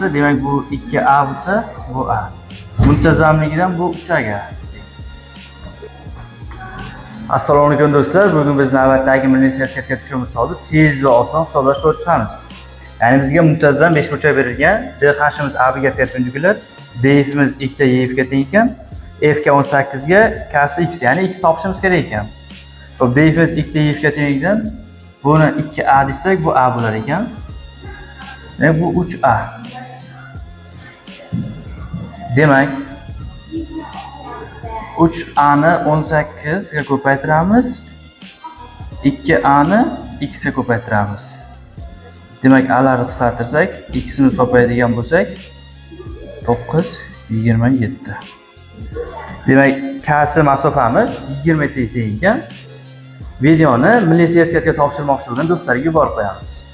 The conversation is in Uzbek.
bo'lsa, demak bu 2a bo'lsa, bu a. Muntazamligidan bu 3a ga. Assalomu alaykum do'stlar. Bugun biz navbatdagi milliy sertifikatga tushum misolida tez va oson hisoblash ko'rib chiqamiz. Ya'ni bizga muntazam 5 burchak berilgan. D qashimiz a ga perpendikulyar, dfimiz x ta yfga teng ekan. F ga 18 ga, k si x, ya'ni x topishimiz kerak ekan. Xo'p, dfimiz x ta yfga tengdan buni 2a desak, bu a bo'lar ekan. Demak, bu 3a. Demak, 3a ni 18 ga ko'paytiramiz, 2a ni x ga ko'paytiramiz. Demak, a larni qisqartirsak, x imiz topadigan bo'lsak, 927. Demak, kasi masofamiz 20 ta teng ekan. Videoni milliy sertifikatga topshirmoqchi bo'lgan do'stlarga yuborib qo'yamiz.